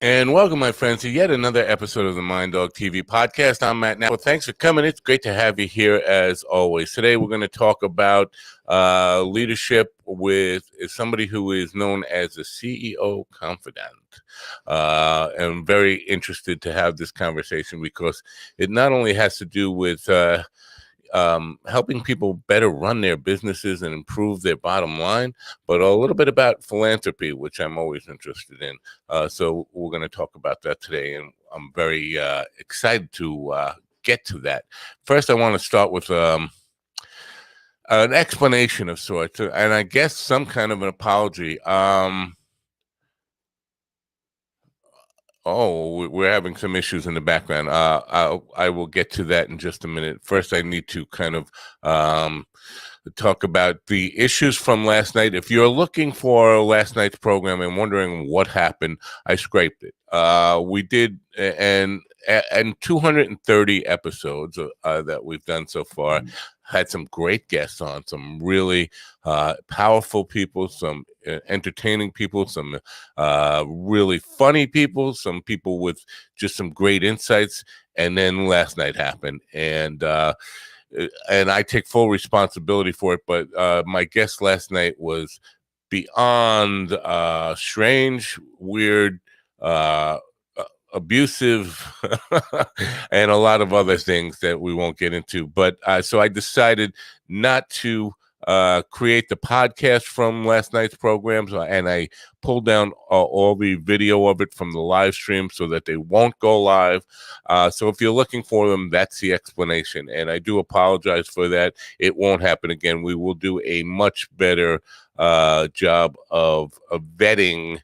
And welcome, my friends, to yet another episode of the Minddog TV podcast. I'm Matt Nappo. Thanks for coming. It's great to have you here as always. Today, we're going to talk about leadership with somebody who is known as the CEO Confidant. I'm very interested to have this conversation because it not only has to do with helping people better run their businesses and improve their bottom line, but a little bit about philanthropy, which I'm always interested in. So we're going to talk about that today, and I'm very excited to get to that. First, I want to start with an explanation of sorts, and I guess some kind of an apology. Oh, we're having some issues in the background. I will get to that in just a minute. First, I need to kind of talk about the issues from last night. If you're looking for last night's program and wondering what happened, I scraped it. We did, and 230 episodes that we've done so far. Had some great guests on, some really powerful people, some entertaining people, some really funny people, some people with just some great insights. And then last night happened, and I take full responsibility for it. But my guest last night was beyond strange, weird, abusive, and a lot of other things that we won't get into. But so I decided not to create the podcast from last night's programs, and I pulled down all the video of it from the live stream so that they won't go live. So if you're looking for them, that's the explanation, and I do apologize for that. It won't happen again. We will do a much better job of vetting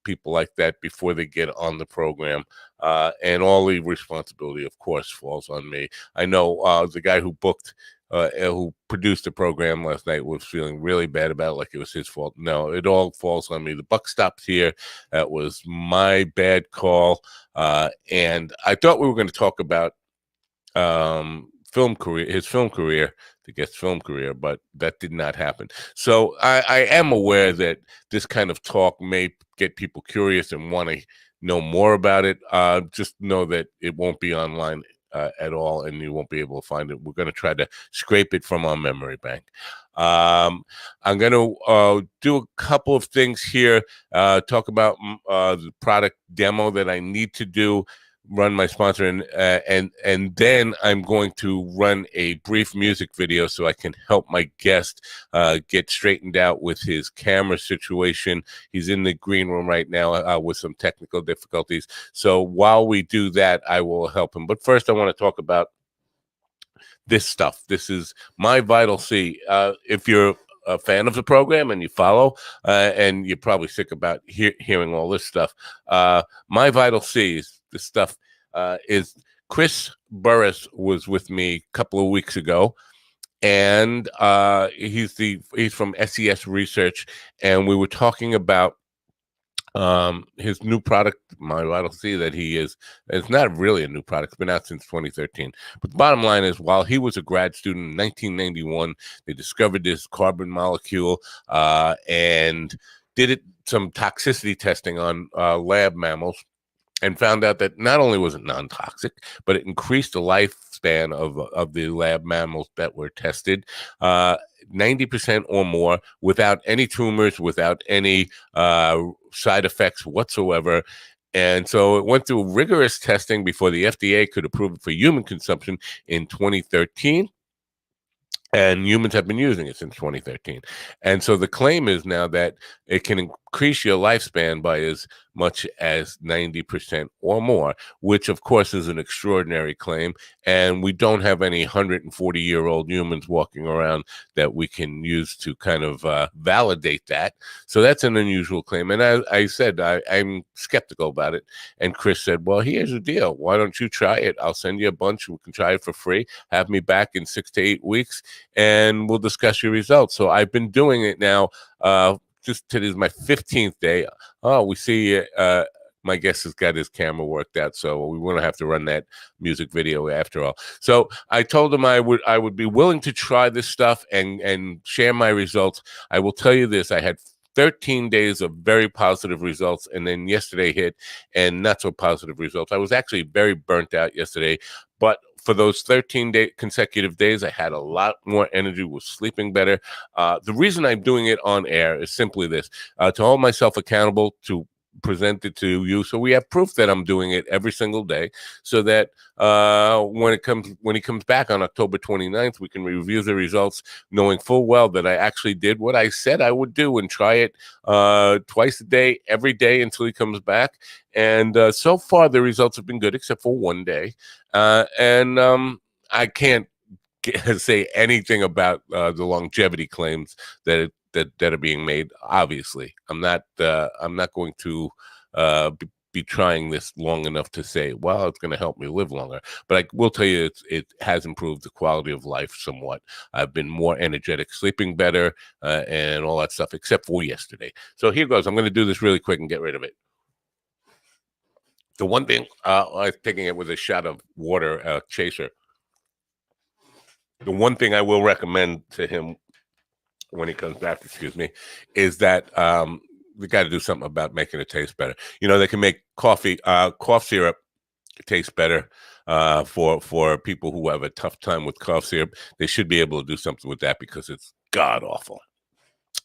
people like that before they get on the program, and all the responsibility, of course, falls on me. I know the guy who produced the program last night was feeling really bad about it, like it was his fault. No, it all falls on me. The buck stops here. That was my bad call, and I thought we were going to talk about his film career, the guest film career, but that did not happen. So I am aware that this kind of talk may get people curious and want to know more about it. Just know that it won't be online at all, and you won't be able to find it. We're going to try to scrape it from our memory bank. I'm going to do a couple of things here, talk about the product demo that I need to do, run my sponsor, and then I'm going to run a brief music video so I can help my guest get straightened out with his camera situation. He's in the green room right now with some technical difficulties. So while we do that, I will help him. But first, I want to talk about this stuff. This is My Vital C. If you're a fan of the program and you follow, and you're probably sick about hearing all this stuff, My Vital C is this stuff. Is Chris Burris was with me a couple of weeks ago, and he's from SES Research, and we were talking about his new product, My Vital C, that it's not really a new product. It's been out since 2013. But the bottom line is, while he was a grad student in 1991, they discovered this carbon molecule and did some toxicity testing on lab mammals, and found out that not only was it non-toxic, but it increased the lifespan of the lab mammals that were tested 90% or more, without any tumors, without any side effects whatsoever. And so it went through rigorous testing before the FDA could approve it for human consumption in 2013. And humans have been using it since 2013. And so the claim is now that it can increase your lifespan by as much as 90% or more, which of course is an extraordinary claim. And we don't have any 140-year-old humans walking around that we can use to kind of validate that. So that's an unusual claim. And I said, I'm skeptical about it. And Chris said, well, here's the deal. Why don't you try it? I'll send you a bunch. We can try it for free. Have me back in 6 to 8 weeks, and we'll discuss your results. So I've been doing it now. Just today is my 15th day. Oh, we see my guest has got his camera worked out, so we won't have to run that music video after all. So I told him I would be willing to try this stuff and share my results. I will tell you this: I had 13 days of very positive results, and then yesterday hit and not so positive results. I was actually very burnt out yesterday, but for those 13 consecutive days, I had a lot more energy, was sleeping better. The reason I'm doing it on air is simply this, to hold myself accountable, to present it to you, so we have proof that I'm doing it every single day, so that when he comes back on October 29th, we can review the results, knowing full well that I actually did what I said I would do and try it twice a day, every day until he comes back. And so far, the results have been good, except for one day. I can't say anything about the longevity claims that are being made. Obviously, I'm not going to be trying this long enough to say, well, it's going to help me live longer. But I will tell you, it has improved the quality of life somewhat. I've been more energetic, sleeping better, and all that stuff, except for yesterday. So here goes. I'm going to do this really quick and get rid of it. The one thing, I was taking it with a shot of water, chaser. The one thing I will recommend to him when he comes back, is that we got to do something about making it taste better. You know, they can make cough syrup taste better for people who have a tough time with cough syrup. They should be able to do something with that because it's god awful.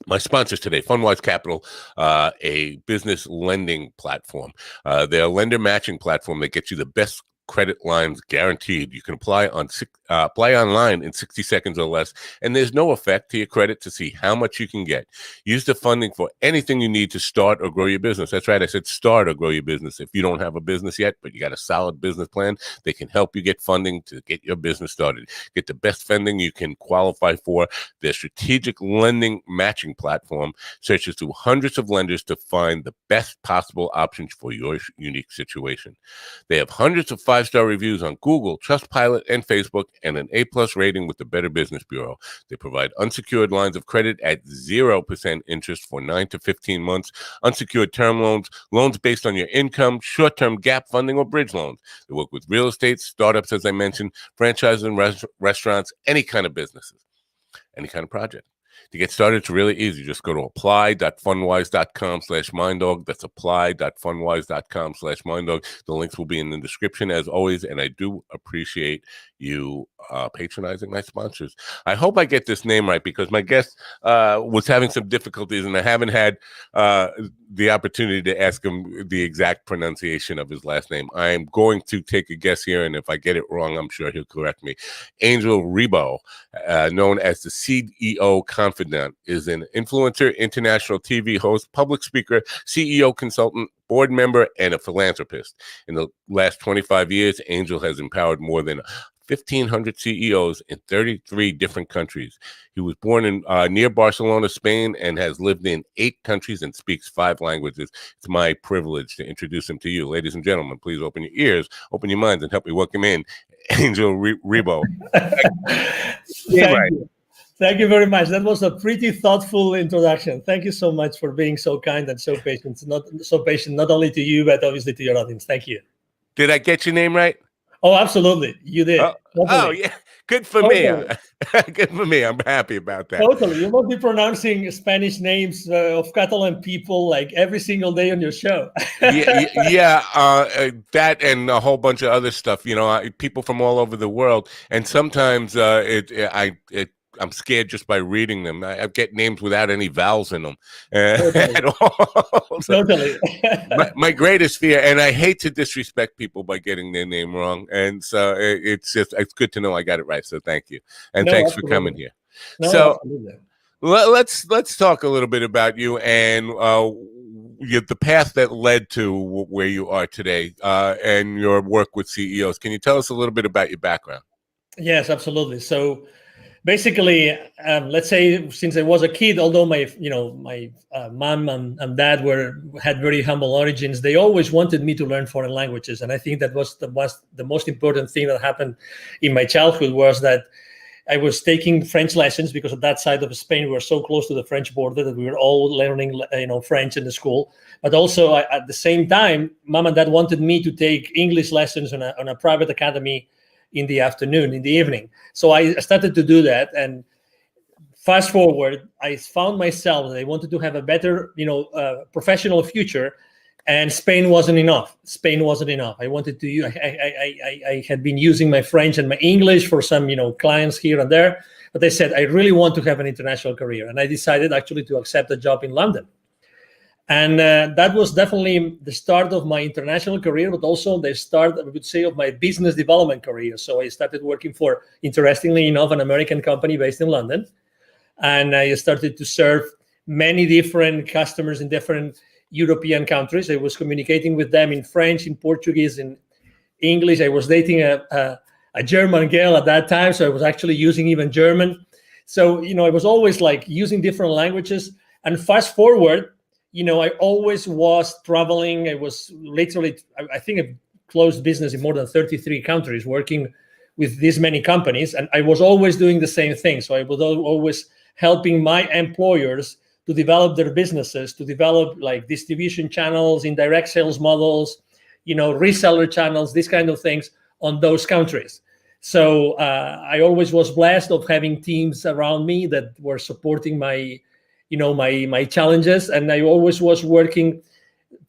My sponsors today, Fundwise Capital, a business lending platform. They're a lender matching platform that gets you the best credit lines guaranteed. You can apply online in 60 seconds or less, and there's no effect to your credit to see how much you can get. Use the funding for anything you need to start or grow your business. That's right, I said start or grow your business. If you don't have a business yet, but you got a solid business plan, they can help you get funding to get your business started. Get the best funding you can qualify for. Their strategic lending matching platform searches through hundreds of lenders to find the best possible options for your unique situation. They have hundreds of 5-star reviews on Google, Trustpilot, and Facebook, and an A+ rating with the Better Business Bureau. They provide unsecured lines of credit at 0% interest for 9 to 15 months, unsecured term loans, loans based on your income, short-term gap funding, or bridge loans. They work with real estate, startups, as I mentioned, franchises and restaurants, any kind of businesses, any kind of project. To get started, it's really easy. Just go to apply.fundwise.com/minddog. That's apply.fundwise.com/minddog. The links will be in the description as always, and I do appreciate you patronizing my sponsors. I hope I get this name right because my guest was having some difficulties, and I haven't had the opportunity to ask him the exact pronunciation of his last name. I am going to take a guess here, and if I get it wrong, I'm sure he'll correct me. 𝐸𝐨𝐿𝐳𝐵, known as the CEO Confidant, is an influencer, international TV host, public speaker, CEO consultant, board member, and a philanthropist. In the last 25 years, Angel has empowered more than 1,500 CEOs in 33 different countries. He was born in near Barcelona, Spain, and has lived in 8 countries and speaks 5 languages. It's my privilege to introduce him to you. Ladies and gentlemen, please open your ears, open your minds, and help me welcome in 𝐸𝐨𝐵. Thank you very much. That was a pretty thoughtful introduction. Thank you so much for being so kind and so patient. Not only to you, but obviously to your audience. Thank you. Did I get your name right? Oh, absolutely. You did. Oh yeah. Good for me. Good for me. I'm happy about that. Totally. You must be pronouncing Spanish names of Catalan people like every single day on your show. That and a whole bunch of other stuff. You know, people from all over the world, and sometimes I'm scared just by reading them. I get names without any vowels in them at all. Totally. my greatest fear, and I hate to disrespect people by getting their name wrong, and so it's good to know I got it right. So thank you, and thanks for coming here. So let's talk a little bit about you and the path that led to where you are today, and your work with CEOs. Can you tell us a little bit about your background? Yes, absolutely. So basically, let's say since I was a kid, although my mom and dad had very humble origins, they always wanted me to learn foreign languages, and I think that was the most important thing that happened in my childhood was that I was taking French lessons because at that side of Spain we were so close to the French border that we were all learning French in the school. But also at the same time, mom and dad wanted me to take English lessons on a private academy in the afternoon, in the evening. So I started to do that, and Fast forward, I found myself that I wanted to have a better, professional future, and Spain wasn't enough. Spain wasn't enough. I wanted to. I had been using my French and my English for some, clients here and there, but I said I really want to have an international career, and I decided actually to accept a job in London. And that was definitely the start of my international career, but also the start, I would say, of my business development career. So I started working for, interestingly enough, an American company based in London. And I started to serve many different customers in different European countries. I was communicating with them in French, in Portuguese, in English. I was dating a German girl at that time, so I was actually using even German. So, I was always like using different languages. And fast forward, I always was traveling. I was literally, I think I closed business in more than 33 countries, working with this many companies. And I was always doing the same thing. So I was always helping my employers to develop their businesses, to develop like distribution channels, indirect sales models, reseller channels, these kind of things on those countries. So I always was blessed of having teams around me that were supporting my challenges, and I always was working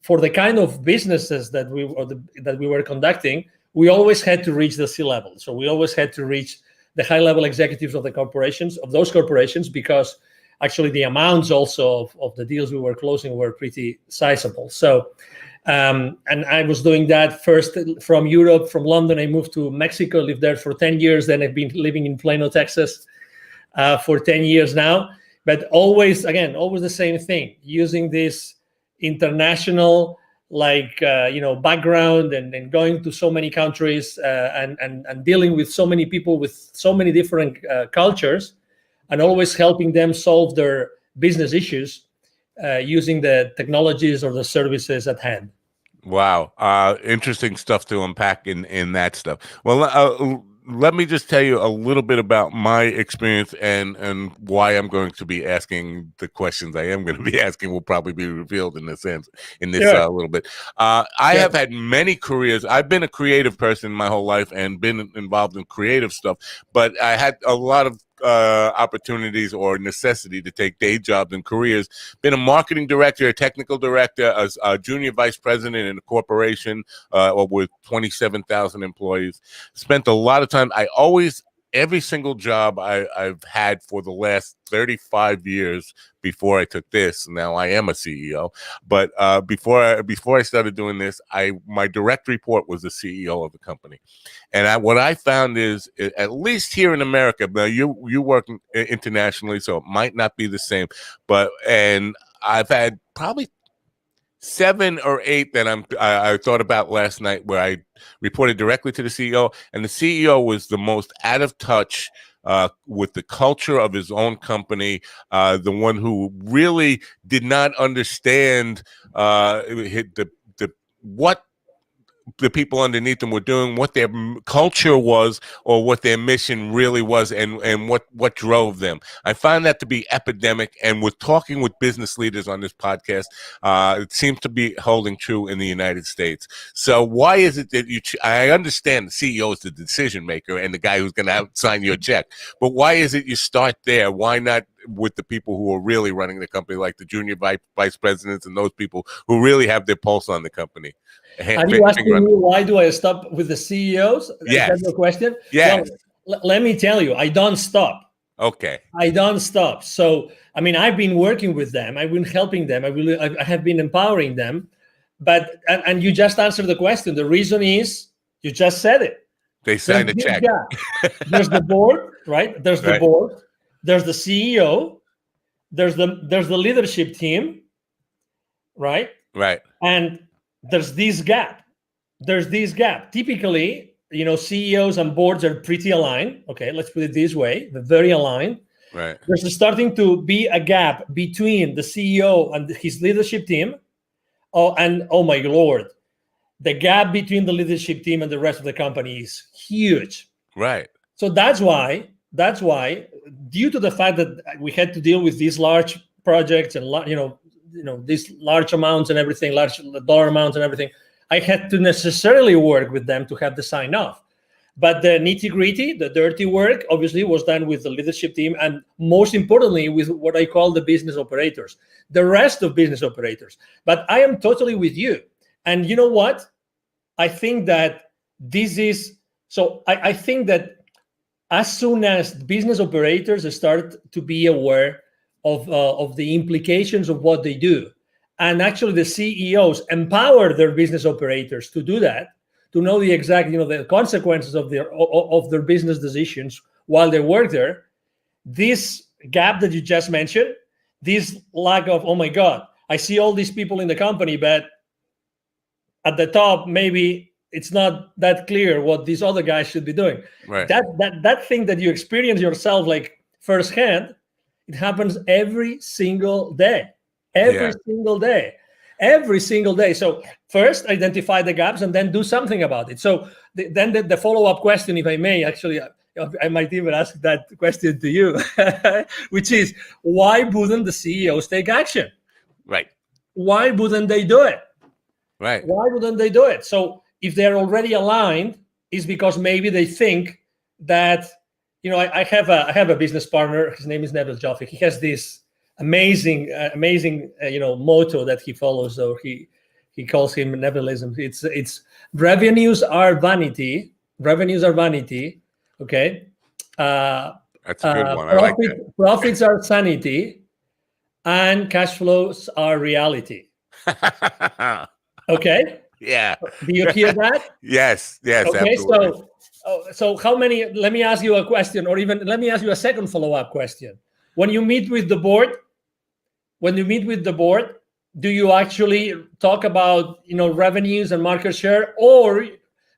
for the kind of businesses that we were conducting. We always had to reach the C-level, so we always had to reach the high-level executives of those corporations, because actually the amounts also of the deals we were closing were pretty sizable. So, and I was doing that first from Europe, from London. I moved to Mexico, lived there for 10 years. Then I've been living in Plano, Texas, for 10 years now. But always the same thing, using this international background and going to so many countries and dealing with so many people with so many different cultures, and always helping them solve their business issues using the technologies or the services at hand. Wow. Interesting stuff to unpack in that stuff. Well, let me just tell you a little bit about my experience and why I'm going to be asking the questions I am going to be asking will probably be revealed in this little bit. I have had many careers. I've been a creative person my whole life and been involved in creative stuff, but I had a lot of opportunities or necessity to take day jobs and careers. Been a marketing director, a technical director, a junior vice president in a corporation with 27,000 employees. Spent a lot of time. Every single job I've had for the last 35 years before I took this. Now I am a CEO, but before I started doing this, my direct report was the CEO of the company. And what I found is, at least here in America, now you work internationally, so it might not be the same, and I've had probably 7 or 8 that I thought about last night, where I reported directly to the CEO, and the CEO was the most out of touch with the culture of his own company, the one who really did not understand what the people underneath them were doing, what their culture was, or what their mission really was, and what drove them. I find that to be epidemic, and with talking with business leaders on this podcast, it seems to be holding true in the United States. So why is it that I understand the CEO is the decision maker and the guy who's going to sign your check, but why is it you start there? Why not with the people who are really running the company, like the junior vice presidents and those people who really have their pulse on the company? Are you asking me why do I stop with the CEOs? Yes. Is that your question? Yes. Well, let me tell you, I don't stop. Okay. I don't stop. So, I've been working with them. I've been helping them. I have been empowering them. But, and you just answered the question. The reason is, you just said it. They signed a check. There's the board, right? There's the board. There's the CEO. There's the leadership team, right? Right. And there's this gap. Typically, CEOs and boards are pretty aligned. Okay, let's put it this way. They're very aligned. Right. There's starting to be a gap between the CEO and his leadership team. Oh my Lord. The gap between the leadership team and the rest of the company is huge. Right. So that's why, due to the fact that we had to deal with these large projects and these large amounts and everything, large dollar amounts and everything, I had to necessarily work with them to have the sign off. But the nitty-gritty, the dirty work, obviously was done with the leadership team, and most importantly with what I call the business operators, the rest of business operators. But I am totally with you. And you know what? I think that this is, so I think that as soon as business operators start to be aware of the implications of what they do, and actually the CEOs empower their business operators to do that, to know the exact, the consequences of their business decisions while they work there, this gap that you just mentioned, this lack of, oh my God, I see all these people in the company, but at the top, maybe it's not that clear what these other guys should be doing. Right. That thing that you experience yourself like firsthand, it happens every single day. Every single day. So first identify the gaps and then do something about it. So then the follow-up question, if I may, actually, I might even ask that question to you, which is, why wouldn't the CEOs take action? Right. Why wouldn't they do it? Right. Why wouldn't they do it? So if they're already aligned, it's because maybe they think that, I have a business partner. His name is Neville Joffe. He has this amazing motto that he follows. So he calls him Nevilism. It's revenues are vanity. Revenues are vanity. Okay. That's a good one. I like that. Profits are sanity, and cash flows are reality. Okay. Yeah. Do you hear that? Yes. Okay. Absolutely. So how many? Let me ask you a question, or even let me ask you a second follow-up question. When you meet with the board, do you actually talk about revenues and market share, or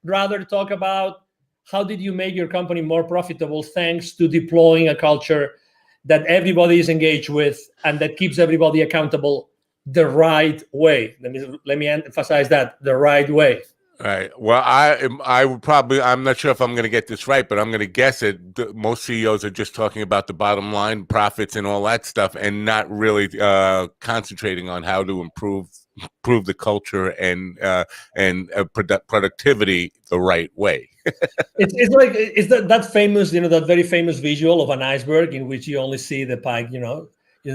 rather talk about how did you make your company more profitable thanks to deploying a culture that everybody is engaged with and that keeps everybody accountable the right way? Let me emphasize that, the right way. Right. Well, I would probably, I'm not sure if I'm going to get this right, but I'm going to guess it. Most CEOs are just talking about the bottom line, profits, and all that stuff, and not really concentrating on how to improve the culture and productivity the right way. It's like that famous, that very famous visual of an iceberg in which you only see the peak, you don't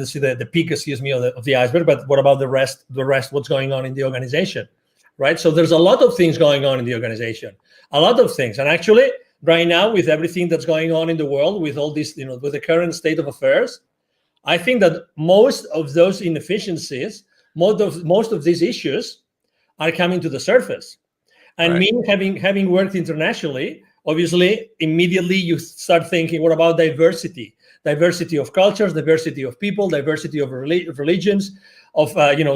see the peak, of the iceberg. But what about the rest? What's going on in the organization? Right. So there's a lot of things going on in the organization, a lot of things. And actually, right now, with everything that's going on in the world, with all this, with the current state of affairs, I think that most of those inefficiencies, most of these issues are coming to the surface. And me having worked internationally, obviously, immediately you start thinking, what about diversity? Diversity of cultures, diversity of people, diversity of religions, of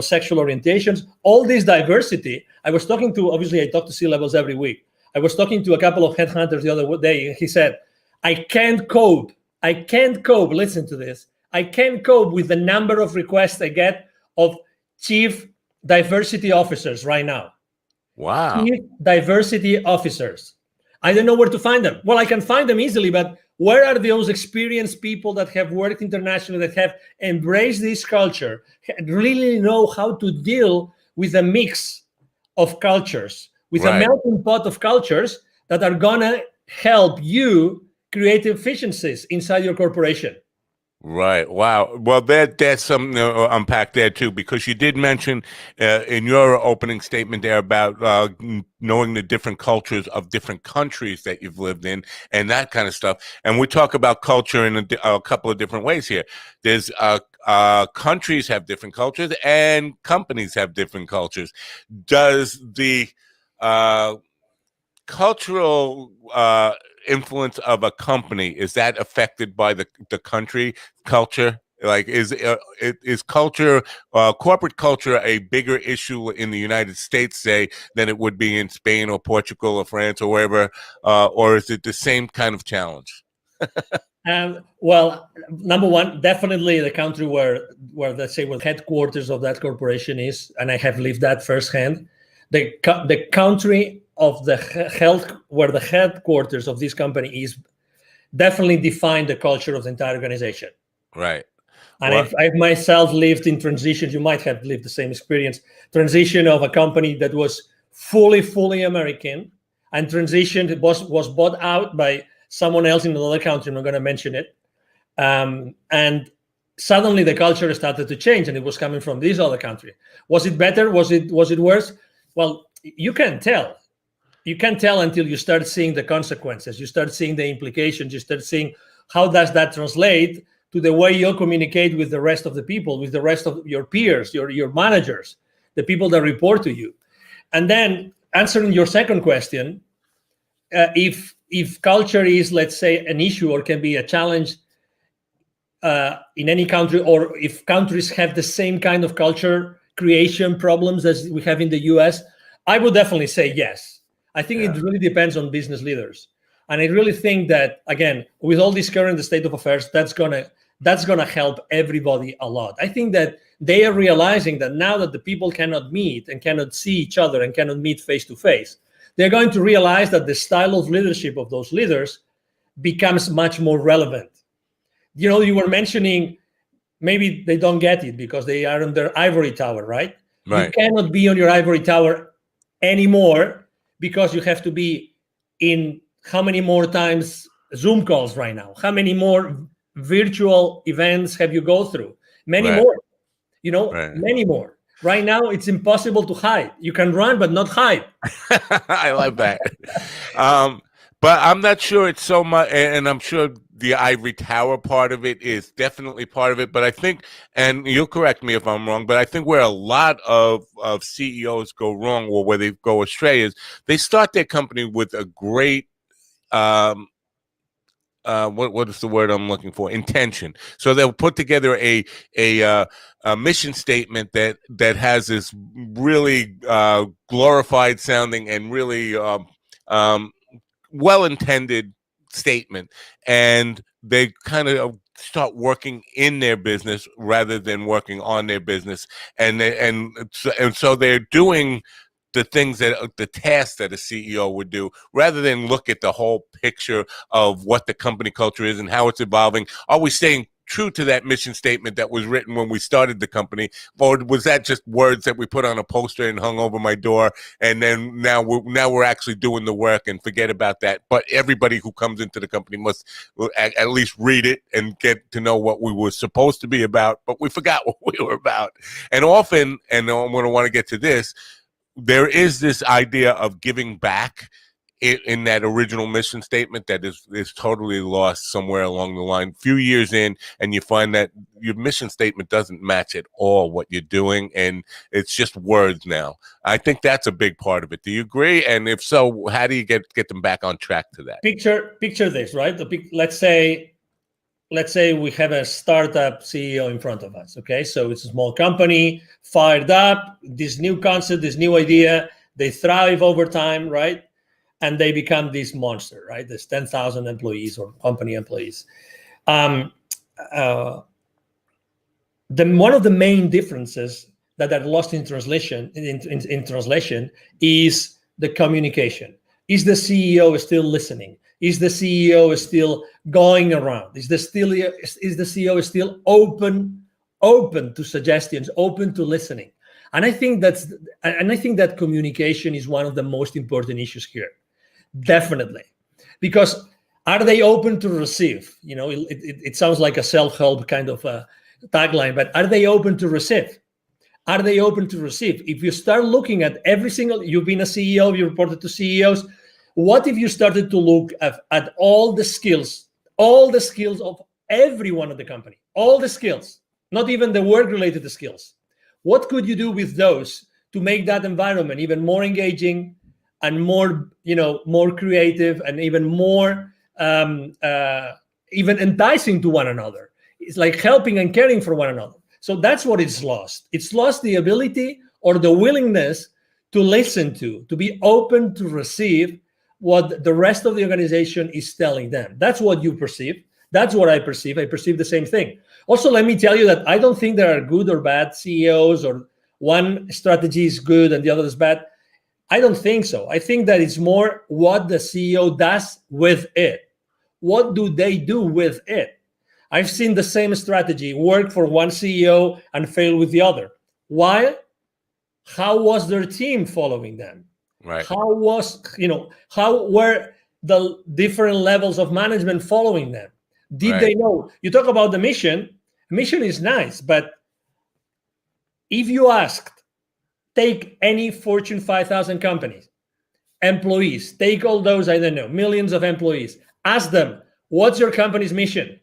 sexual orientations, all this diversity. I talk to C-levels every week. I was talking to a couple of headhunters the other day, and he said, I can't cope, listen to this, I can't cope with the number of requests I get of chief diversity officers right now. Wow. Chief diversity officers. I don't know where to find them. Well, I can find them easily, but where are those experienced people that have worked internationally, that have embraced this culture, really know how to deal with a mix of cultures, with a melting pot of cultures that are going to help you create efficiencies inside your corporation? Right. Wow. Well, that's something to unpack there too, because you did mention in your opening statement there about knowing the different cultures of different countries that you've lived in and that kind of stuff. And we talk about culture in a couple of different ways here. There's countries have different cultures and companies have different cultures. Does the cultural influence of a company, is that affected by the country culture? Like, is culture, corporate culture, a bigger issue in the United States, say, than it would be in Spain or Portugal or France or wherever, or is it the same kind of challenge? Well, number one, definitely the country where let's say where the headquarters of that corporation is, and I have lived that firsthand. The country of the health, where the headquarters of this company is, definitely define the culture of the entire organization. Right. And I've myself lived in transitions. You might have lived the same experience. Transition of a company that was fully American, and transitioned. It was bought out by someone else in another country. I'm not going to mention it. And suddenly the culture started to change, and it was coming from this other country. Was it better? Was it worse? Well, you can't tell. You can't tell until you start seeing the consequences. You start seeing the implications. You start seeing how does that translate to the way you communicate with the rest of the people, with the rest of your peers, your managers, the people that report to you. And then answering your second question, if culture is, let's say, an issue or can be a challenge in any country, or if countries have the same kind of culture creation problems as we have in the US, I would definitely say yes. I think it really depends on business leaders. And I really think that, again, with all this current state of affairs, that's gonna help everybody a lot. I think that they are realizing that now that the people cannot meet and cannot see each other and cannot meet face to face, they're going to realize that the style of leadership of those leaders becomes much more relevant. You know, you were mentioning maybe they don't get it because they are on their ivory tower, right? You cannot be on your ivory tower anymore because you have to be in how many more times Zoom calls right now? How many more virtual events have you go through? Many more, you know, many more. Right now, it's impossible to hide. You can run, but not hide. I love that. But I'm not sure it's so much, and I'm sure the ivory tower part of it is definitely part of it. But I think, and you'll correct me if I'm wrong, but I think where a lot of CEOs go wrong, or where they go astray, is they start their company with a great what is the word I'm looking for? Intention. So they'll put together a mission statement that has this really glorified sounding and really well-intended statement, and they kind of start working in their business rather than working on their business, and so they're doing the things the tasks that a CEO would do, rather than look at the whole picture of what the company culture is and how it's evolving. Are we staying true to that mission statement that was written when we started the company, or was that just words that we put on a poster and hung over my door, and then now we're actually doing the work and forget about that? But everybody who comes into the company must at least read it and get to know what we were supposed to be about, but we forgot what we were about. And often, and I'm going to want to get to this, there is this idea of giving back in that original mission statement that is totally lost somewhere along the line. Few years in, and you find that your mission statement doesn't match at all what you're doing, and it's just words now. I think that's a big part of it. Do you agree? And if so, how do you get them back on track to that? Picture this, right? Let's say we have a startup CEO in front of us, okay? So it's a small company, fired up, this new concept, this new idea, they thrive over time, right? And they become this monster, right? There's 10,000 employees or company employees. One of the main differences that are lost in translation is the communication. Is the CEO still listening? Is the CEO still going around? Is the CEO still open to suggestions, open to listening? And I think that communication is one of the most important issues here, definitely, because are they open to receive? You know, it sounds like a self-help kind of tagline, but are they open to receive? Are they open to receive? If you start looking at every single, you've been a CEO, you reported to CEOs. What if you started to look at all the skills of everyone at the company, all the skills, not even the work-related skills? What could you do with those to make that environment even more engaging and more, more creative and even more even enticing to one another? It's like helping and caring for one another. So that's what it's lost. It's lost the ability or the willingness to listen to be open to receive what the rest of the organization is telling them. That's what you perceive. That's what I perceive. I perceive the same thing. Also, let me tell you that I don't think there are good or bad CEOs, or one strategy is good and the other is bad. I don't think so. I think that it's more what the CEO does with it. What do they do with it? I've seen the same strategy work for one CEO and fail with the other. Why? How was their team following them? Right. How was, how were the different levels of management following them? Did they know? You talk about the mission. Mission is nice, but if you asked, take any Fortune 5,000 companies, employees, take all those, I don't know, millions of employees, ask them, what's your company's mission?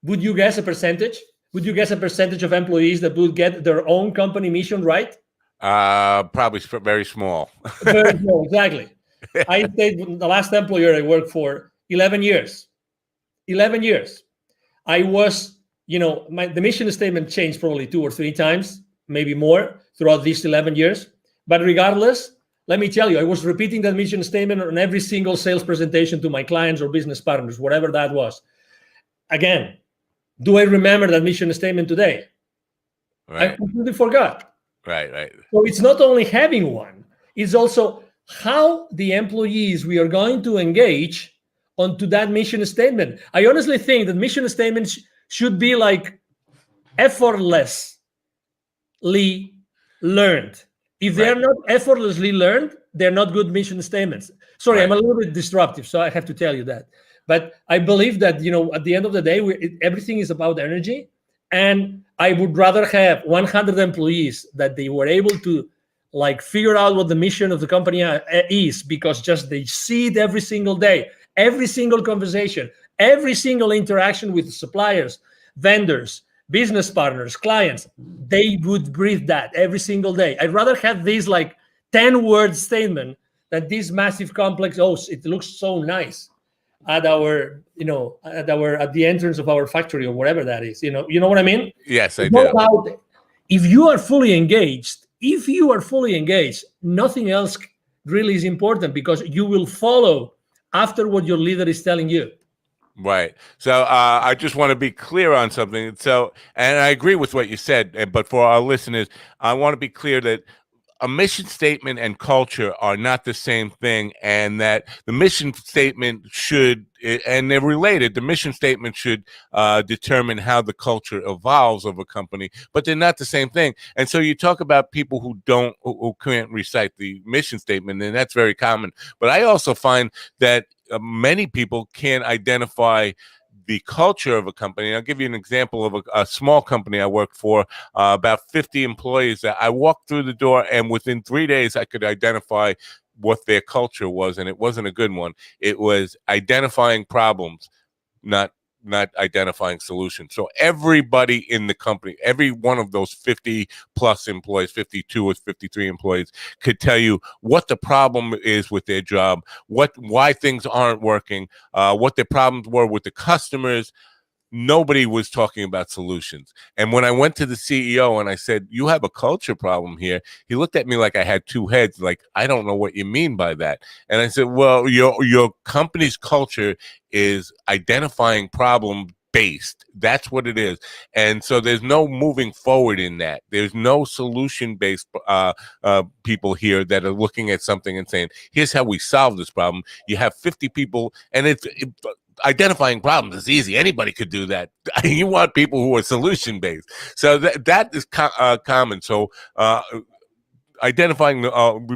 Would you guess a percentage? Would you guess a percentage of employees that would get their own company mission right? Probably very small. Very small, exactly. I stayed the last employer I worked for 11 years. 11 years. I was, the mission statement changed probably 2 or 3 times, maybe more throughout these 11 years. But regardless, let me tell you, I was repeating that mission statement on every single sales presentation to my clients or business partners, whatever that was. Again, do I remember that mission statement today? Right. I completely forgot. Right. So it's not only having one, it's also how the employees we are going to engage onto that mission statement. I honestly think that mission statements should be like effortlessly learned. If they are not effortlessly learned, they're not good mission statements. Sorry, I'm a little bit disruptive, so I have to tell you that. But I believe that, at the end of the day, everything is about energy. And I would rather have 100 employees that they were able to figure out what the mission of the company is, because just they see it every single day, every single conversation, every single interaction with suppliers, vendors, business partners, clients, they would breathe that every single day. I'd rather have this 10-word statement than this massive complex, it looks so nice at our, at the entrance of our factory or whatever that is. You know what I mean? Yes, I do. If you are fully engaged, nothing else really is important, because you will follow after what your leader is telling you. Right. So I just want to be clear on something. So, and I agree with what you said, but for our listeners, I want to be clear that a mission statement and culture are not the same thing, and that the mission statement should, and they're related, the mission statement should determine how the culture evolves of a company, but they're not the same thing. And so you talk about people who can't recite the mission statement, and that's very common. But I also find that many people can't identify the culture of a company. I'll give you an example of a small company I worked for, about 50 employees. That I walked through the door, and within 3 days, I could identify what their culture was, and it wasn't a good one. It was identifying problems, not identifying solutions. So everybody in the company, every one of those 50 plus employees, 52 or 53 employees, could tell you what the problem is with their job, why things aren't working, what their problems were with the customers. Nobody was talking about solutions. And when I went to the CEO and I said, you have a culture problem here, he looked at me like I had 2 heads, like, I don't know what you mean by that. And I said, well, your company's culture is identifying problem based. That's what it is. And so there's no moving forward in that. There's no solution based people here that are looking at something and saying, here's how we solve this problem. You have 50 people, and identifying problems is easy. Anybody could do that. You want people who are solution based. So that is common. So identifying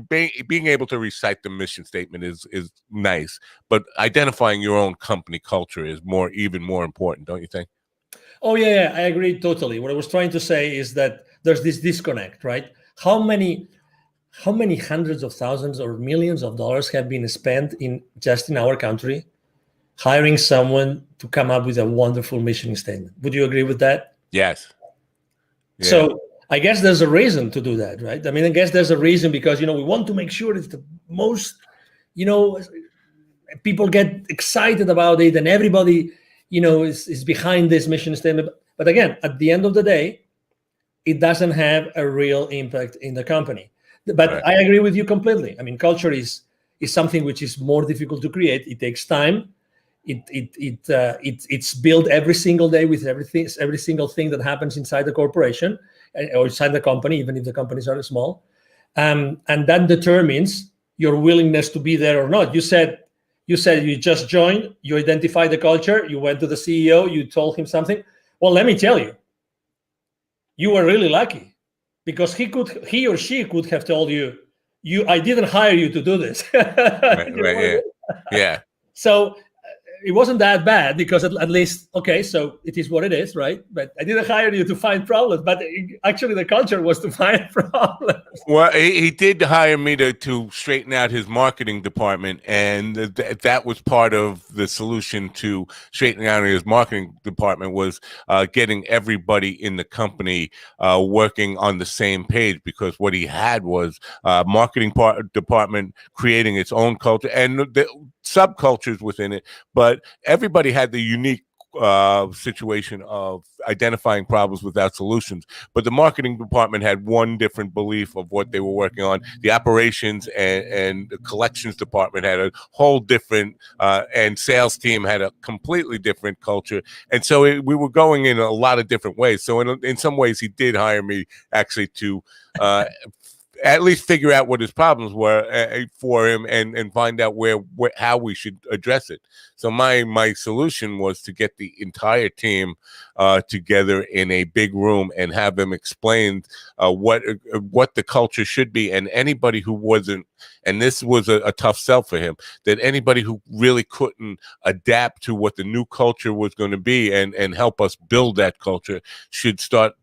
being able to recite the mission statement is nice, but identifying your own company culture is even more important, don't you think? Oh yeah, I agree totally. What I was trying to say is that there's this disconnect, right? How many hundreds of thousands or millions of dollars have been spent just in our country hiring someone to come up with a wonderful mission statement? Would you agree with that? Yes. Yeah. So I guess there's a reason to do that, right? I mean, I guess there's a reason, because, we want to make sure it's the most, people get excited about it, and everybody, is behind this mission statement. But again, at the end of the day, it doesn't have a real impact in the company. But right. I agree with you completely. I mean, culture is something which is more difficult to create. It takes time. It's built every single day with every single thing that happens inside the corporation or inside the company, even if the companies are small, and that determines your willingness to be there or not. You said you just joined, you identified the culture, you went to the CEO, you told him something. Well, let me tell you, you were really lucky, because he or she could have told you, I didn't hire you to do this. Right, You know right, what I yeah, mean? yeah. So it wasn't that bad because at least, okay, so it is what it is, right? But I didn't hire you to find problems, but actually the culture was to find problems. Well, he did hire me to straighten out his marketing department, and that was part of the solution to straightening out his marketing department was getting everybody in the company working on the same page, because what he had was marketing department creating its own culture and the subcultures within it, but everybody had the unique situation of identifying problems without solutions. But the marketing department had one different belief of what they were working on. The operations and the collections department had a whole different, and sales team had a completely different culture. And so we were going in a lot of different ways. So in some ways, he did hire me actually to at least figure out what his problems were for him and find out how we should address it. So my solution was to get the entire team together in a big room and have them explain what the culture should be. And anybody who wasn't, and this was a tough sell for him, that anybody who really couldn't adapt to what the new culture was going to be and help us build that culture should start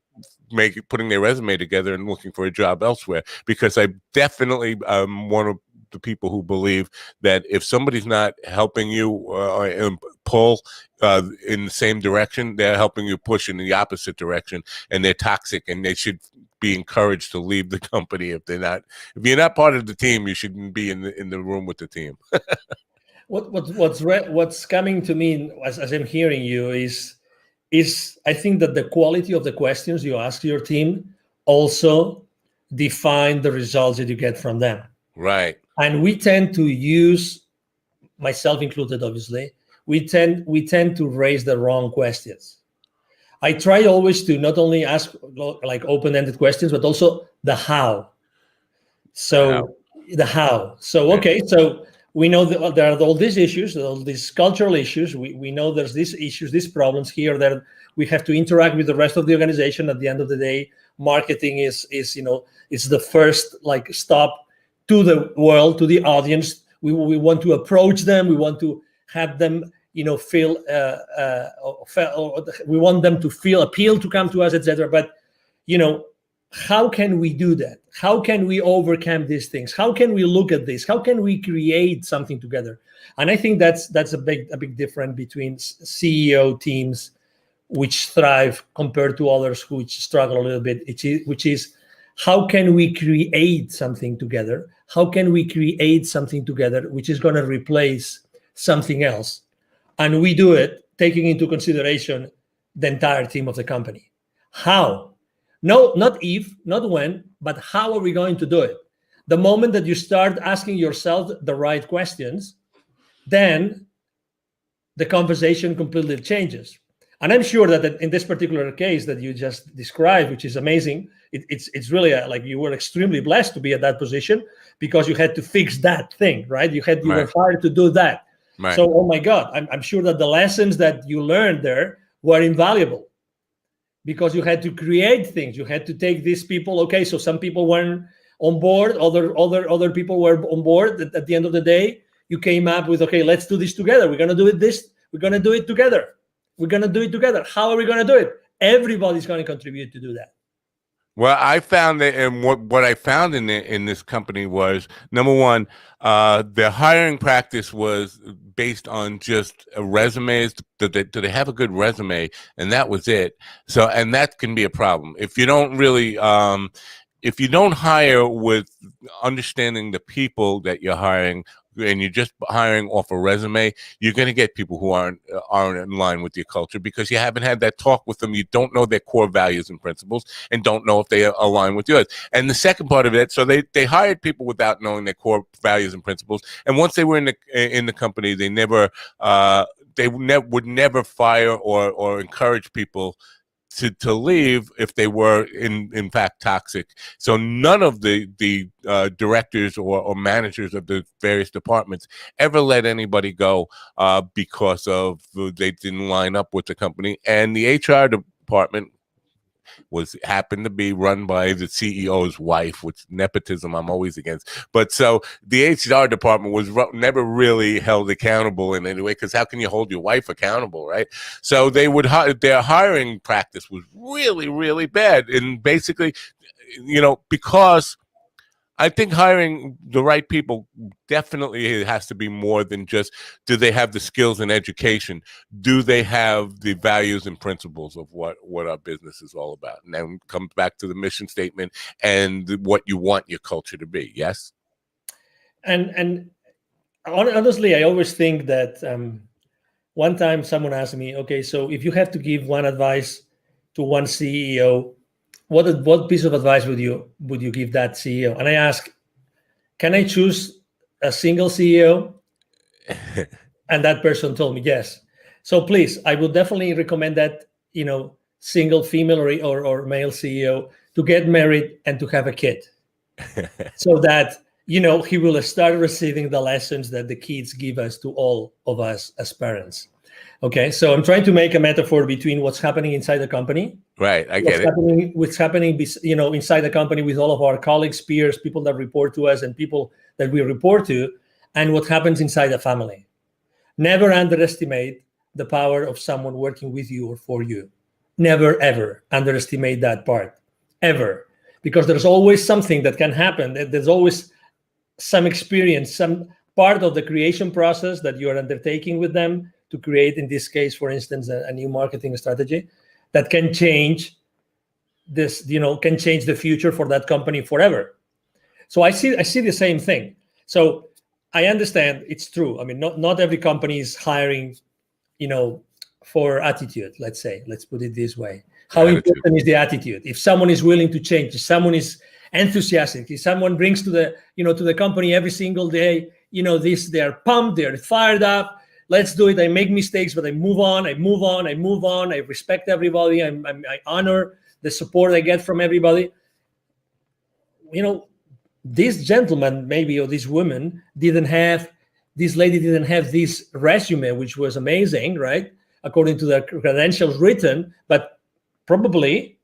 putting their resume together and looking for a job elsewhere. Because I definitely one of the people who believe that if somebody's not helping you pull in the same direction, they're helping you push in the opposite direction, and they're toxic, and they should be encouraged to leave the company. If you're not part of the team, you shouldn't be in the room with the team. What's coming to me as I'm hearing you is I think that the quality of the questions you ask your team also define the results that you get from them. Right. And we tend to use, myself included, obviously, we tend to raise the wrong questions. I try always to not only ask like open-ended questions, but also the how. So the how. So, okay, so we know that there are all these issues, all these cultural issues. We know there's these issues, these problems here that we have to interact with the rest of the organization. At the end of the day, marketing is it's the first stop to the world, to the audience. We want to approach them. We want to have them feel we want them to feel appealed to come to us, etc. But how can we do that? How can we overcome these things? How can we look at this? How can we create something together? And I think that's a big difference between CEO teams which thrive compared to others which struggle a little bit, which is how can we create something together? How can we create something together which is going to replace something else? And we do it taking into consideration the entire team of the company. How? No, not if, not when, but how are we going to do it? The moment that you start asking yourself the right questions, then the conversation completely changes. And I'm sure that in this particular case that you just described, which is amazing, it's really like you were extremely blessed to be at that position because you had to fix that thing, right? You were hired to do that. Right. So, oh my God, I'm sure that the lessons that you learned there were invaluable because you had to create things. You had to take these people. Okay, so some people weren't on board, other people were on board. At the end of the day, you came up with, okay, let's do this together. We're gonna do it we're gonna do it together. We're gonna do it together. How are we gonna do it? Everybody's gonna contribute to do that. Well, I found that, and what I found in this company was, number one, their hiring practice was based on just resumes. Do they have a good resume? And that was it. So, and that can be a problem if you don't really, if you don't hire with understanding the people that you're hiring, and you're just hiring off a resume, you're going to get people who aren't in line with your culture because you haven't had that talk with them. You don't know their core values and principles and don't know if they align with yours. And the second part of it, so they hired people without knowing their core values and principles. And once they were in the company, they would never fire or encourage people to leave if they were in fact toxic. So none of the directors or managers of the various departments ever let anybody go because of they didn't line up with the company. And the HR department happened to be run by the CEO's wife, which nepotism I'm always against. But so the HR department was never really held accountable in any way, because how can you hold your wife accountable, right? So they would their hiring practice was really, really bad, and basically, because I think hiring the right people definitely has to be more than just, do they have the skills and education? Do they have the values and principles of what our business is all about? And then comes back to the mission statement and what you want your culture to be. Yes. And honestly, I always think that one time someone asked me, okay, so if you have to give one advice to one CEO, what piece of advice would you give that CEO? And I ask, can I choose a single CEO? And that person told me yes. So please, I would definitely recommend that, single female or male CEO to get married and to have a kid, so that he will start receiving the lessons that the kids give us to all of us as parents. Okay, so I'm trying to make a metaphor between what's happening inside the company. Right, I get it. What's happening, inside the company with all of our colleagues, peers, people that report to us, and people that we report to, and what happens inside the family. Never underestimate the power of someone working with you or for you. Never, ever underestimate that part, ever. Because there's always something that can happen. There's always some experience, some part of the creation process that you are undertaking with them to create, in this case, for instance, a new marketing strategy that can change this, can change the future for that company forever. So I see the same thing. So I understand it's true. I mean, not every company is hiring, for attitude, let's put it this way. How important is the attitude? If someone is willing to change, if someone is enthusiastic, if someone brings to the company every single day, they are pumped, they're fired up. Let's do it. I make mistakes, but I move on. I respect everybody. I honor the support I get from everybody. This gentleman, maybe, or this woman this lady didn't have this resume, which was amazing, right? According to the credentials written, but probably,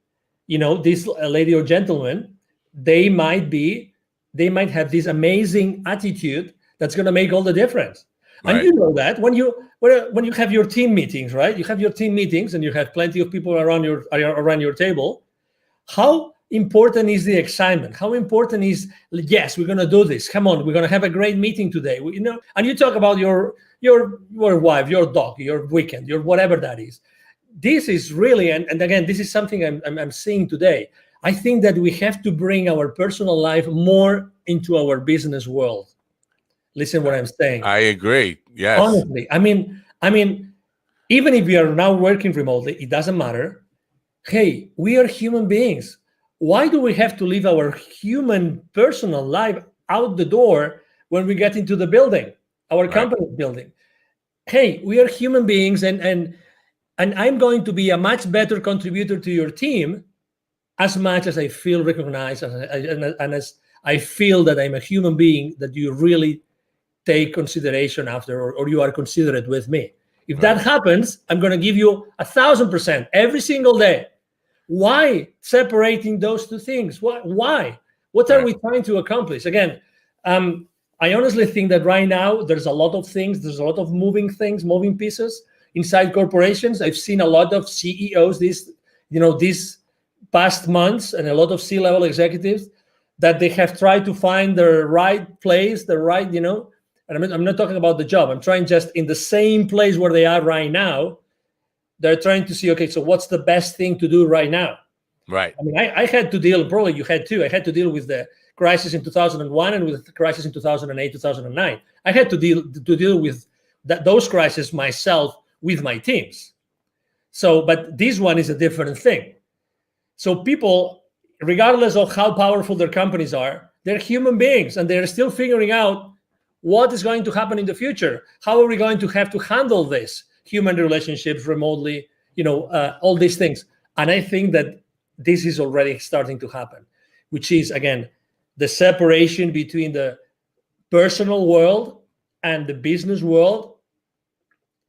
this lady or gentleman, they might have this amazing attitude that's going to make all the difference. Right. And you know that when you have your team meetings, right? You have your team meetings and you have plenty of people around your table. How important is the excitement? How important is, yes, we're going to do this. Come on, we're going to have a great meeting today. And you talk about your wife, your dog, your weekend, your whatever that is. This is really, and again, this is something I'm seeing today. I think that we have to bring our personal life more into our business world. Listen what I'm saying. I agree. Yes. Honestly, I mean, even if we are now working remotely, it doesn't matter. Hey, we are human beings. Why do we have to leave our human personal life out the door when we get into the building, our company building? Hey, we are human beings, and I'm going to be a much better contributor to your team as much as I feel recognized and as I feel that I'm a human being that you really take consideration after, or you are considerate with me. If that happens, I'm going to give you 1,000% every single day. Why separating those two things? Why? What are we trying to accomplish? Again, I honestly think that right now there's a lot of things, there's a lot of moving pieces inside corporations. I've seen a lot of CEOs these past months, and a lot of C-level executives that they have tried to find the right place, and I'm not talking about the job. I'm trying just in the same place where they are right now. They're trying to see, okay, so what's the best thing to do right now? Right. I mean, I had to deal, probably you had too. I had to deal with the crisis in 2001 and with the crisis in 2008, 2009. I had to deal with those crises myself with my teams. So, but this one is a different thing. So people, regardless of how powerful their companies are, they're human beings, and they're still figuring out what is going to happen in the future. How are we going to have to handle this? Human relationships remotely, all these things. And I think that this is already starting to happen, which is, again, the separation between the personal world and the business world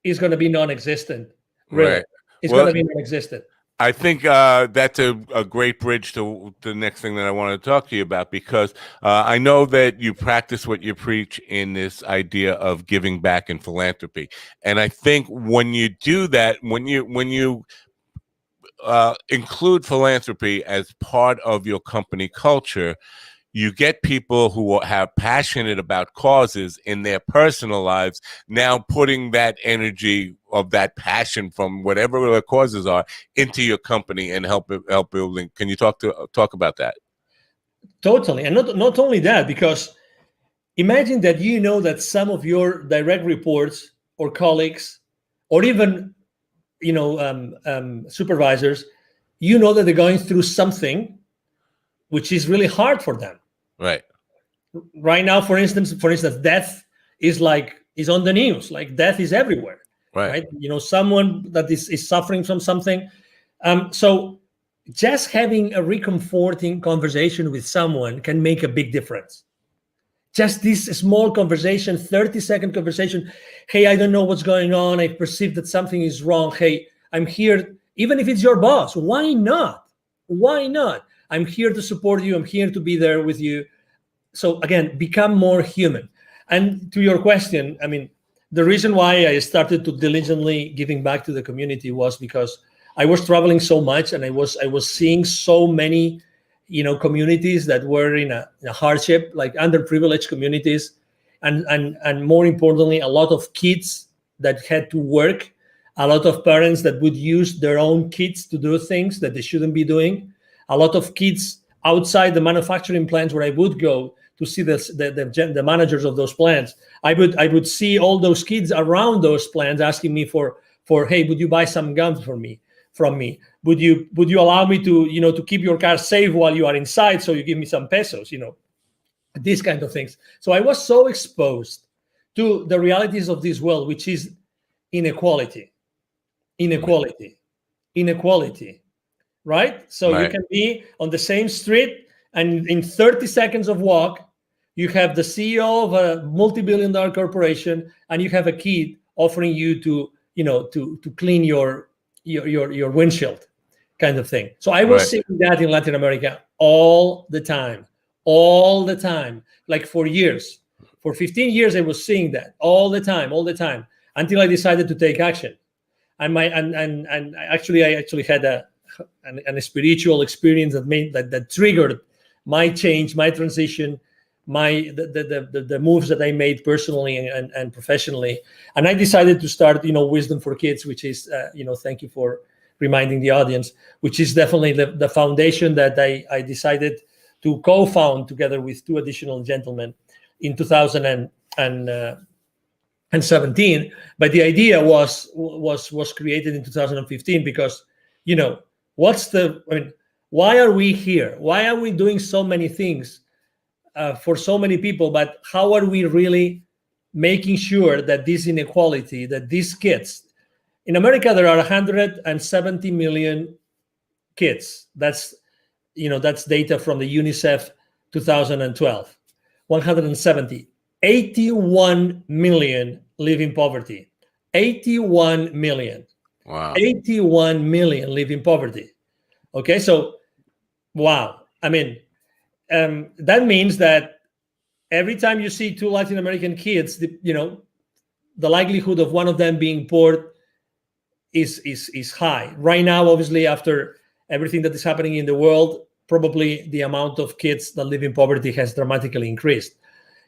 is going to be non-existent. Really. Right. It's going to be non-existent. I think that's a great bridge to the next thing that I want to talk to you about, because I know that you practice what you preach in this idea of giving back and philanthropy. And I think when you do that, when you include philanthropy as part of your company culture, you get people who have passionate about causes in their personal lives, now putting that energy of that passion from whatever the causes are into your company and help building. Can you talk about that? Totally. And not only that, because imagine that you know that some of your direct reports or colleagues or even supervisors, you know that they're going through something which is really hard for them. Right. Right now, for instance, death is on the news. Like, death is everywhere. Right. Someone that is suffering from something. So just having a reconforting conversation with someone can make a big difference. Just this small conversation, 30-second conversation. Hey, I don't know what's going on. I perceive that something is wrong. Hey, I'm here. Even if it's your boss, why not? Why not? I'm here to support you. I'm here to be there with you. So again, become more human. And to your question, I mean, the reason why I started to diligently giving back to the community was because I was traveling so much, and I was seeing so many, communities that were in a hardship, like underprivileged communities, and more importantly, a lot of kids that had to work, a lot of parents that would use their own kids to do things that they shouldn't be doing, a lot of kids outside the manufacturing plants where I would go to see the managers of those plants. I would see all those kids around those plants asking me for hey, would you buy some gum from me? Would you allow me to keep your car safe while you are inside, so you give me some pesos, these kind of things. So I was so exposed to the realities of this world, which is inequality, right? So right. You can be on the same street, and in 30 seconds of walk, you have the CEO of a multi-billion-dollar corporation, and you have a kid offering you to clean your windshield, kind of thing. So I was seeing that in Latin America all the time, like for years. For 15 years, I was seeing that all the time, until I decided to take action. And I actually had a spiritual experience that triggered my change, my transition, the moves that I made personally and professionally. And I decided to start, Wisdom for Kids, which is, thank you for reminding the audience, which is definitely the foundation that I decided to co-found together with two additional gentlemen in 2017. But the idea was created in 2015 because, why are we here? Why are we doing so many things for so many people, but how are we really making sure that this inequality, that these kids, in America, there are 170 million kids. That's data from the UNICEF 2012. 170. 81 million live in poverty. 81 million. Wow. 81 million live in poverty. Okay, so wow. I mean, that means that every time you see two Latin American kids, the likelihood of one of them being poor is high. Right now, obviously, after everything that is happening in the world, probably the amount of kids that live in poverty has dramatically increased.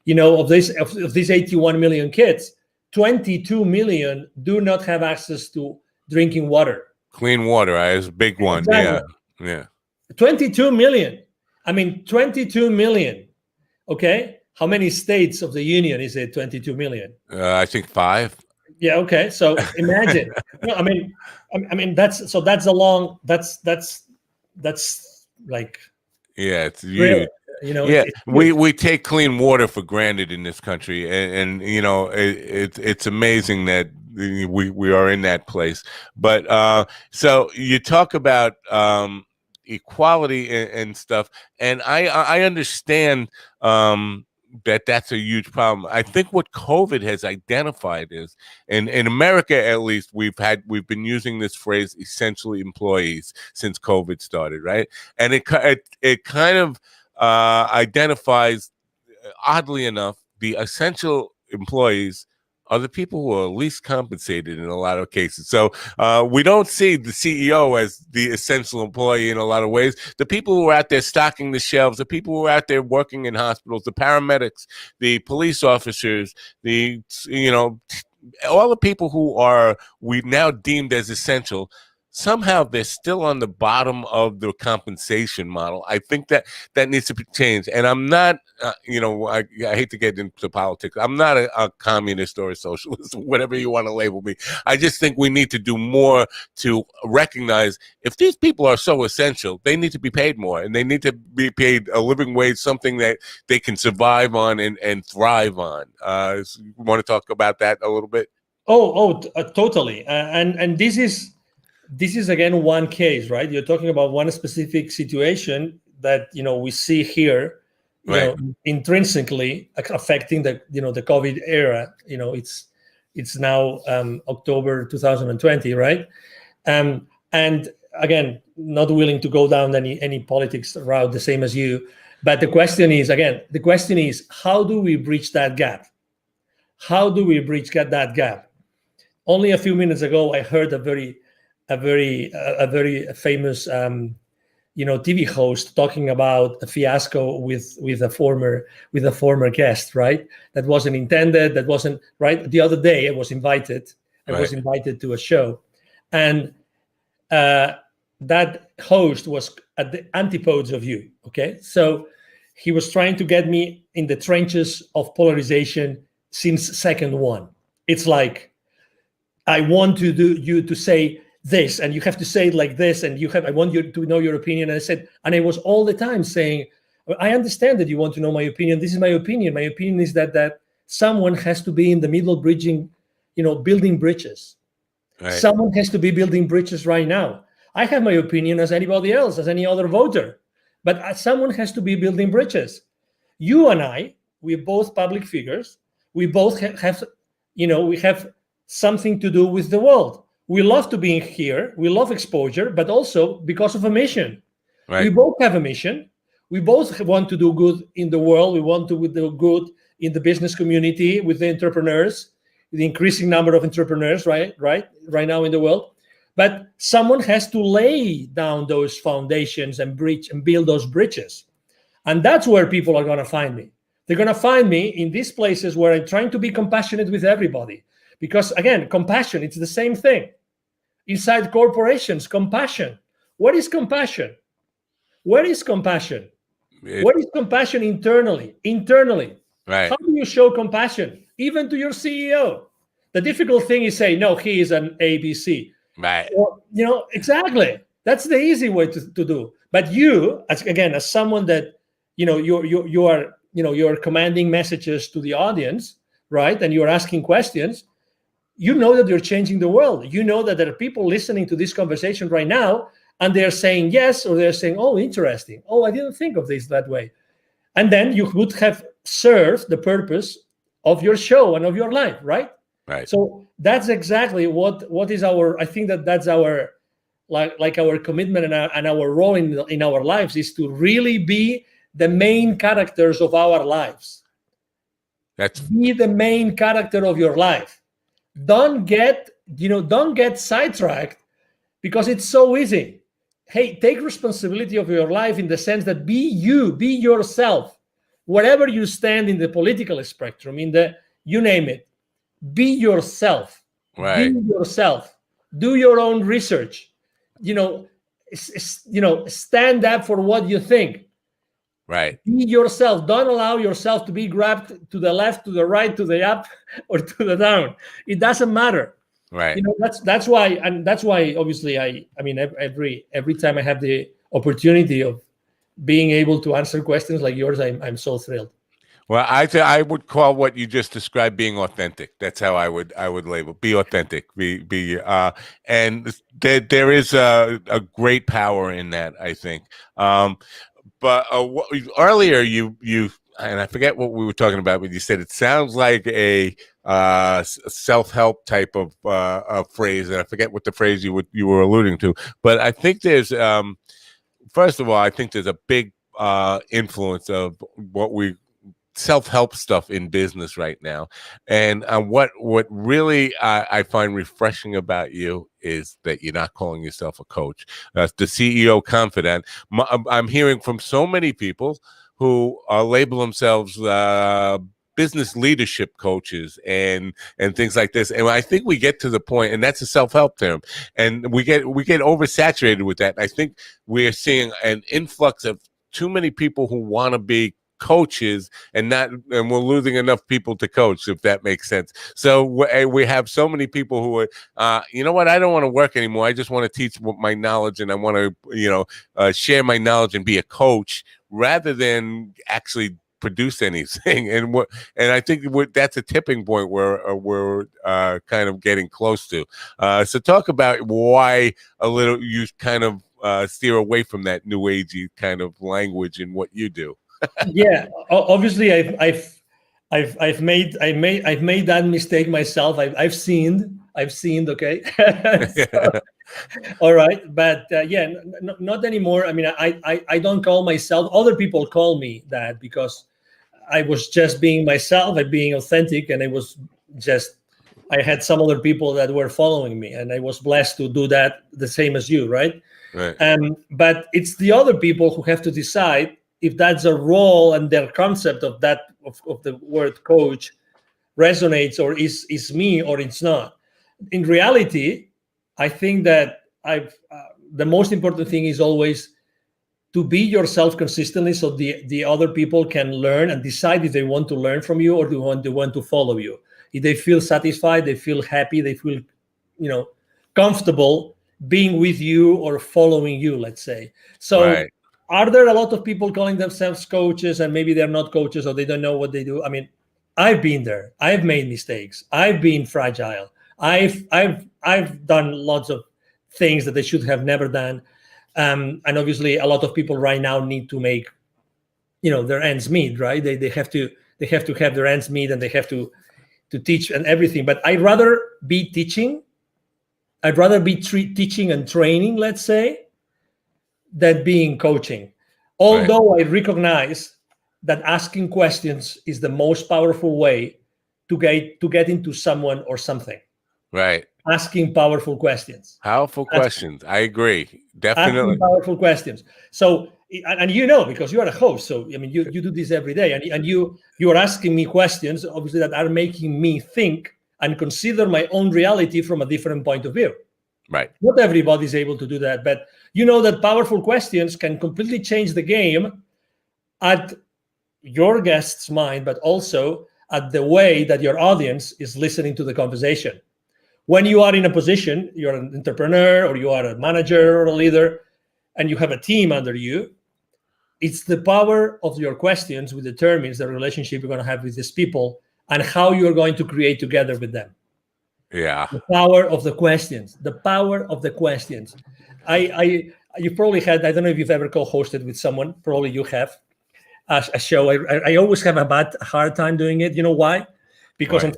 Of these 81 million kids, 22 million do not have access to drinking water. Clean water is a big one. Exactly. Yeah. 22 million. I mean, 22 million. Okay. How many states of the union is it? 22 million. I think 5. Yeah. Okay. So imagine. I mean, that's like. Yeah, it's huge. Yeah, we take clean water for granted in this country, and it's amazing that we are in that place. But so you talk about equality and stuff, and I understand that's a huge problem. I think what COVID has identified is, and in America at least, we've been using this phrase essentially employees since COVID started, right? And it kind of identifies, oddly enough, the essential employees are the people who are least compensated in a lot of cases. So we don't see the CEO as the essential employee in a lot of ways. The people who are out there stocking the shelves, the people who are out there working in hospitals, the paramedics, the police officers, all the people who are we now deemed as essential, somehow they're still on the bottom of the compensation model. I think that needs to be changed. And I'm not, I hate to get into politics. I'm not a communist or a socialist, whatever you want to label me. I just think we need to do more to recognize if these people are so essential, they need to be paid more, and they need to be paid a living wage, something that they can survive on and thrive on. You want to talk about that a little bit? Totally. And this is again one case, right? You're talking about one specific situation that we see here, right, intrinsically affecting the the COVID era. It's now October 2020, right? And again, not willing to go down any politics route, the same as you. But the question is, how do we bridge that gap? How do we bridge that gap? Only a few minutes ago, I heard a very famous TV host talking about a fiasco with a former guest, right? That wasn't intended. That wasn't right. The other day, I was invited to a show, and that host was at the antipodes of you. Okay, so he was trying to get me in the trenches of polarization since second one. It's like, I want you to say this, and you have to say it like this, and I want you to know your opinion. And I was all the time saying, I understand that you want to know my opinion. This is my opinion. My opinion is that someone has to be in the middle bridging, building bridges. Right. Someone has to be building bridges right now. I have my opinion as anybody else, as any other voter, but someone has to be building bridges. You and I, we're both public figures. We both have we have something to do with the world. We love to be here. We love exposure, but also because of a mission. Right. We both have a mission. We both want to do good in the world. We want to do good in the business community with the entrepreneurs, the increasing number of entrepreneurs, right now in the world. But someone has to lay down those foundations and build those bridges. And that's where people are going to find me. They're going to find me in these places where I'm trying to be compassionate with everybody. Because again, compassion, it's the same thing. Inside corporations, compassion. What is compassion? Where is compassion? What is compassion internally? Right. How do you show compassion? Even to your CEO. The difficult thing is say, no, he is an ABC. Right. Or, exactly. That's the easy way to do. But you, as someone that, you're commanding messages to the audience, right? And you're asking questions. You know that you're changing the world. You know that there are people listening to this conversation right now, and they're saying yes, or they're saying, oh, interesting. Oh, I didn't think of this that way. And then you would have served the purpose of your show and of your life, right? Right. So that's exactly what is our, I think that's our, like our commitment and our role in our lives is to really be the main characters of our lives. Be the main character of your life. Don't get sidetracked because it's so easy. Hey, take responsibility of your life in the sense that be you, be yourself. Wherever you stand in the political spectrum, you name it, be yourself. Right. Be yourself. Do your own research. Stand up for what you think. Right. Be yourself. Don't allow yourself to be grabbed to the left, to the right, to the up, or to the down. It doesn't matter. Right. That's why obviously every time I have the opportunity of being able to answer questions like yours, I'm so thrilled. Well, I would call what you just described being authentic. That's how I would label. Be authentic. And there is a great power in that, I think. But earlier you and I forget what we were talking about, but you said it sounds like a self-help type of phrase, and I forget what the phrase you were alluding to. But I think there's, first of all, I think there's a big influence of what we self-help stuff in business right now, and what really I find refreshing about you is that you're not calling yourself a coach. The CEO Confidant. I'm hearing from so many people who label themselves business leadership coaches and things like this, and I think we get to the point, and that's a self-help term, and we get oversaturated with that. And I think we're seeing an influx of too many people who want to be coaches and we're losing enough people to coach, if that makes sense. So we have so many people who are, you know what, I don't want to work anymore. I just want to teach my knowledge, and I want to, share my knowledge and be a coach rather than actually produce anything. And I think that's a tipping point where we're kind of getting close to. So talk about why you kind of steer away from that new agey kind of language in what you do. Yeah, obviously I've made that mistake myself. I've sinned. Okay. So, all right, but yeah, not anymore. I mean, I don't call myself. Other people call me that because I was just being myself and being authentic, and I had some other people that were following me, and I was blessed to do that the same as you, right? Right. But it's the other people who have to decide if that's a role and their concept of that of the word coach resonates or is me or it's not. In reality, I think that the most important thing is always to be yourself consistently, so the other people can learn and decide if they want to learn from you or they want to follow you. If they feel satisfied, they feel happy, they feel comfortable being with you or following you, let's say. So right. Are there a lot of people calling themselves coaches and maybe they're not coaches or they don't know what they do? I mean, I've been there. I've made mistakes. I've been fragile. I've done lots of things that they should have never done. And obviously a lot of people right now need to make, their ends meet, right? They have to have their ends meet, and they have to teach and everything. But I'd rather be teaching. I'd rather be teaching and training, let's say, than being coaching. Although right. I recognize that asking questions is the most powerful way to get into someone or something. Right. Asking powerful questions. Powerful questions. I agree. Definitely. Asking powerful questions. So, and because you are a host, so I mean, you do this every day, and you are asking me questions, obviously, that are making me think and consider my own reality from a different point of view. Right. Not everybody's able to do that, but that powerful questions can completely change the game at your guest's mind, but also at the way that your audience is listening to the conversation. When you are in a position, you're an entrepreneur or you are a manager or a leader, and you have a team under you, it's the power of your questions which determines the relationship you're going to have with these people and how you're going to create together with them. Yeah. The power of the questions. The power of the questions. You probably had, I don't know if you've ever co-hosted with someone, probably you have, a show. I always have a hard time doing it. You know why? Because right.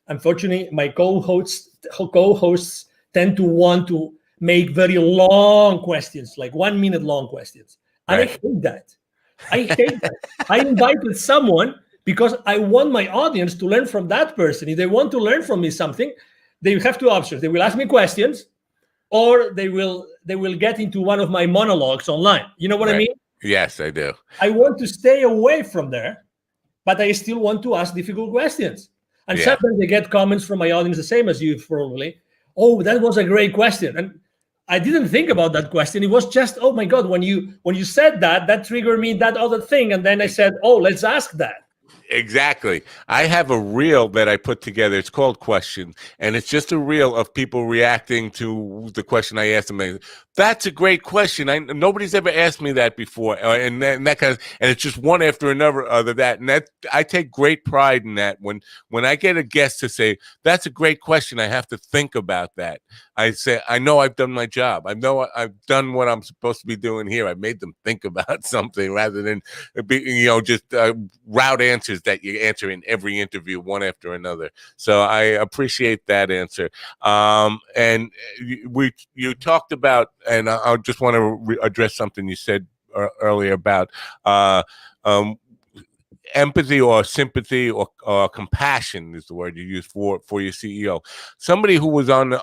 Unfortunately, my co-hosts tend to want to make very long questions, like 1 minute long questions. And right. I hate that. I invited someone because I want my audience to learn from that person. If they want to learn from me something, they have two options. They will ask me questions, or they will get into one of my monologues online. You know what right. I mean? Yes, I do. I want to stay away from there, but I still want to ask difficult questions. And sometimes I get comments from my audience, the same as you probably. Oh, that was a great question. And I didn't think about that question. It was just, oh my God, when you said that triggered me that other thing. And then I said, oh, let's ask that. Exactly. I have a reel that I put together. It's called Questions, and it's just a reel of people reacting to the question I asked them. That's a great question. Nobody's ever asked me that before, and that kind of, and it's just one after another other that, and that I take great pride in that. When I get a guest to say that's a great question, I have to think about that. I say, I know I've done my job. I know I've done what I'm supposed to be doing here. I made them think about something rather than just route answers that you answer in every interview one after another. So I appreciate that answer. And you talked about, and I just want to address something you said earlier about empathy or sympathy or compassion is the word you use for your CEO. Somebody who was on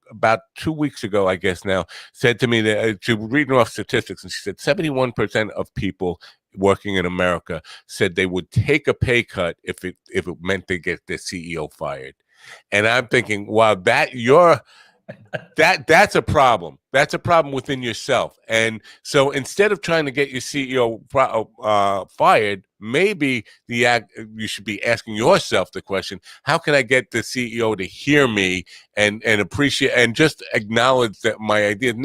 about 2 weeks ago, I guess now, said to me that she was reading off statistics, and she said 71% of people working in America said they would take a pay cut if it meant they get their CEO fired. And I'm thinking, wow, that's a problem. That's a problem within yourself. And so instead of trying to get your CEO fired, maybe you should be asking yourself the question, how can I get the CEO to hear me and appreciate and just acknowledge that my ideas,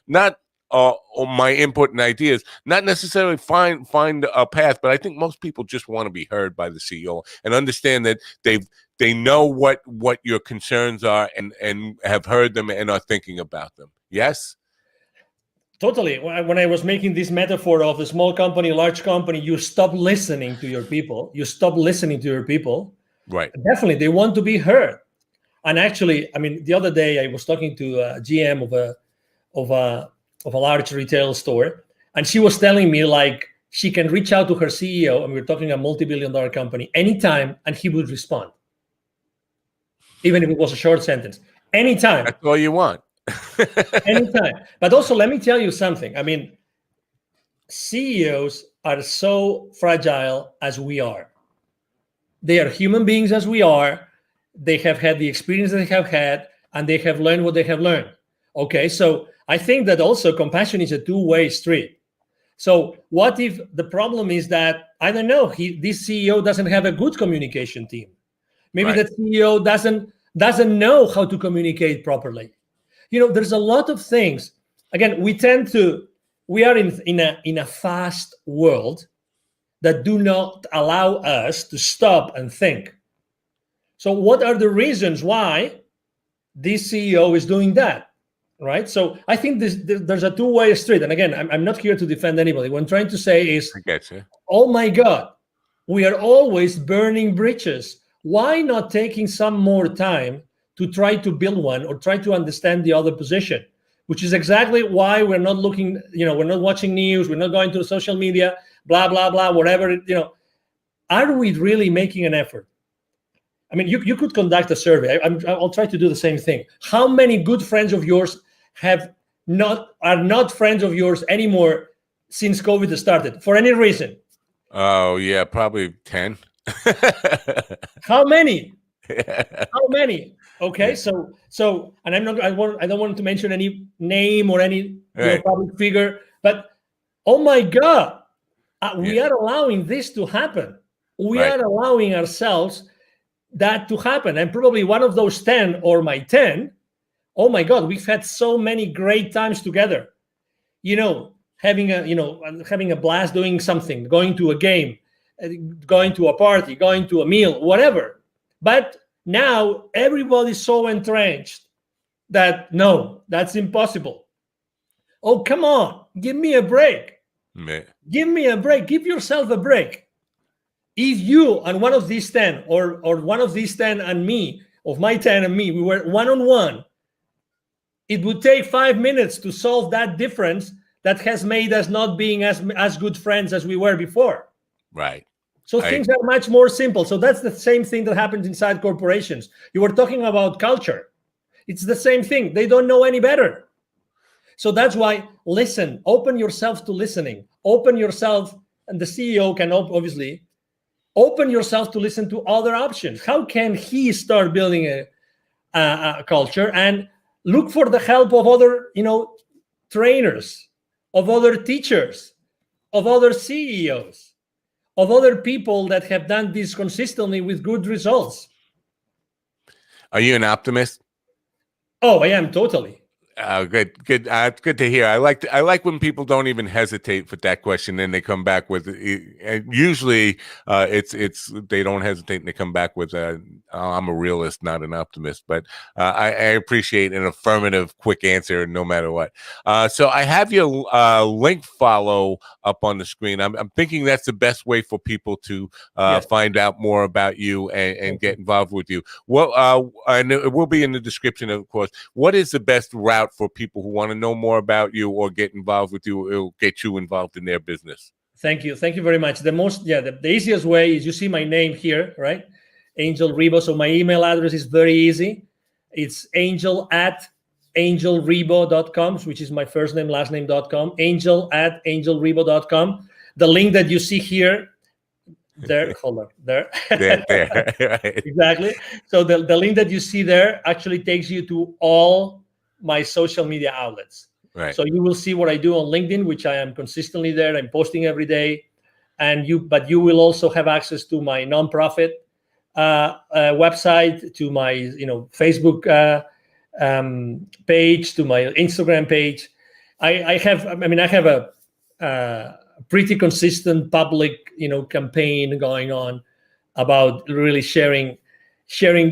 not my input and ideas, not necessarily find a path, but I think most people just want to be heard by the CEO and understand that they know what your concerns are and have heard them and are thinking about them. Yes? Totally. When I was making this metaphor of a small company, large company, you stop listening to your people. Right. Definitely, they want to be heard. And actually, I mean, the other day I was talking to a GM of a large retail store, and she was telling me like she can reach out to her CEO, and we're talking a multi-billion-dollar company, anytime, and he would respond, even if it was a short sentence. Anytime. That's all you want. Anytime. But also, let me tell you something. I mean, CEOs are so fragile as we are. They are human beings as we are. They have had the experience they have had, and they have learned what they have learned. Okay, so I think that also compassion is a two-way street. So what if the problem is that, I don't know, this CEO doesn't have a good communication team. Maybe Right. the CEO doesn't know how to communicate properly. There's a lot of things. Again, we are in a fast world that do not allow us to stop and think. So what are the reasons why this CEO is doing that, right? So I think there's a two-way street. And again, I'm not here to defend anybody. What I'm trying to say is, I get you. Oh my God, we are always burning bridges. Why not taking some more time to try to build one or try to understand the other position, which is exactly why we're not looking, we're not watching news, we're not going to social media, blah, blah, blah, whatever, Are we really making an effort? I mean, you could conduct a survey. I'll try to do the same thing. How many good friends of yours are not friends of yours anymore since COVID started for any reason? Oh yeah, probably 10. How many? Yeah. How many? Okay, Yeah. so, and I don't want to mention any name or any Right. public figure, but oh my God, we Yeah. are allowing this to happen. We Right. are allowing ourselves that to happen, and probably one of those 10 or my 10. Oh my God, we've had so many great times together. Having a blast doing something, going to a game, going to a party, going to a meal, whatever. But now everybody's so entrenched that no, that's impossible. Oh, come on, give me a break. Yeah. Give me a break. Give yourself a break. If you and one of these 10 or one of these 10 and me, of my 10 and me, we were one-on-one, it would take 5 minutes to solve that difference that has made us not being as good friends as we were before. Right. So things are much more simple. So that's the same thing that happens inside corporations. You were talking about culture. It's the same thing. They don't know any better. So that's why listen, open yourself to listening. Open yourself, and the CEO can obviously open yourself to listen to other options. How can he start building a culture, and look for the help of other, trainers, of other teachers, of other CEOs, of other people that have done this consistently with good results. Are you an optimist? Oh, I am totally. Good. It's good to hear. I like when people don't even hesitate with that question, and they come back with. Usually, it's they don't hesitate, and they come back with, "I'm a realist, not an optimist." But I appreciate an affirmative, quick answer, no matter what. So I have your link follow up on the screen. I'm thinking that's the best way for people to Yes. find out more about you and get involved with you. Well, and it will be in the description, of course. What is the best route for people who want to know more about you or get involved with you? It'll get you involved in their business. Thank you very much. The easiest way is, you see my name here, right? 𝐸𝐨𝐿. So my email address is very easy. It's angel@𝐸𝐨𝐿.com, which is my first name, last name.com. angel@𝐸𝐨𝐿.com. The link that you see here, there, hold on, there. There. Right. Exactly. So the link that you see there actually takes you to all my social media outlets. Right. So you will see what I do on LinkedIn, which I am consistently there. I'm posting every day. But you will also have access to my nonprofit website, to my Facebook page, to my Instagram page. I have a pretty consistent public campaign going on about really sharing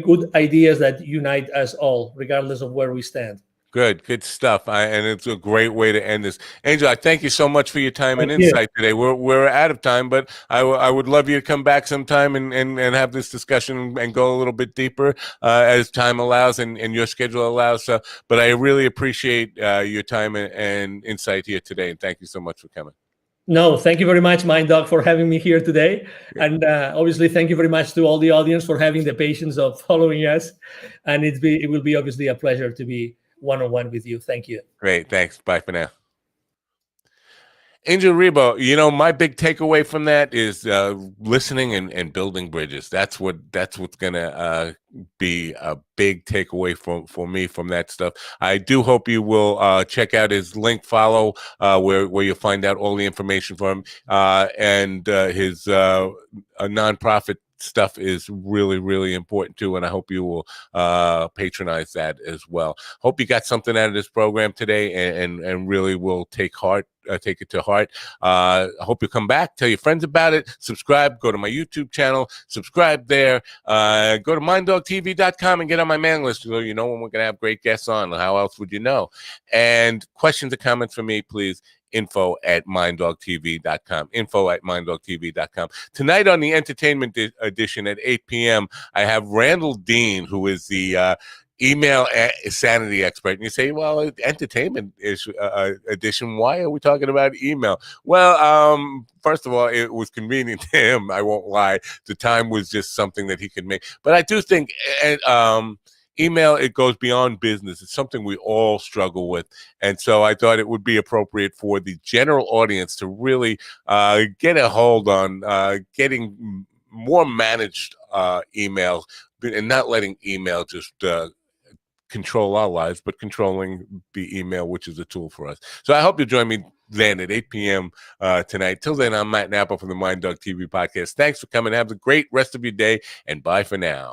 good ideas that unite us all, regardless of where we stand. Good stuff. And it's a great way to end this. Angel, I thank you so much for your time and insight today. We're out of time, but I would love you to come back sometime and have this discussion and go a little bit deeper as time allows and your schedule allows. But I really appreciate your time and insight here today. And thank you so much for coming. No, thank you very much, Minddog, for having me here today. Yeah. And obviously, thank you very much to all the audience for having the patience of following us. And it will be obviously a pleasure to be one-on-one with you. Thank you. Great. Thanks. Bye for now. 𝐸𝐨𝐿, my big takeaway from that is listening and building bridges. That's what's gonna be a big takeaway for me from that stuff. I do hope you will check out his link follow where you'll find out all the information from him and his nonprofit stuff is really, really important too, and I hope you will patronize that as well. Hope you got something out of this program today and really will take it to heart. I hope you come back, tell your friends about it, subscribe, go to my YouTube channel, subscribe there, go to minddogtv.com and get on my mailing list so you know when we're going to have great guests on. How else would you know? And questions or comments for me, please, info@minddogtv.com. info@minddogtv.com. Tonight on the entertainment edition at 8 p.m., I have Randall Dean, who is the email sanity expert. And you say, well, entertainment edition, why are we talking about email? Well, first of all, it was convenient to him. I won't lie. The time was just something that he could make. But I do think email, it goes beyond business. It's something we all struggle with. And so I thought it would be appropriate for the general audience to really get a hold on getting more managed emails and not letting email just control our lives, but controlling the email, which is a tool for us. So I hope you'll join me then at 8 p.m. Tonight. Till then, I'm Matt Nappo from the Minddog TV podcast. Thanks for coming. Have a great rest of your day, and bye for now.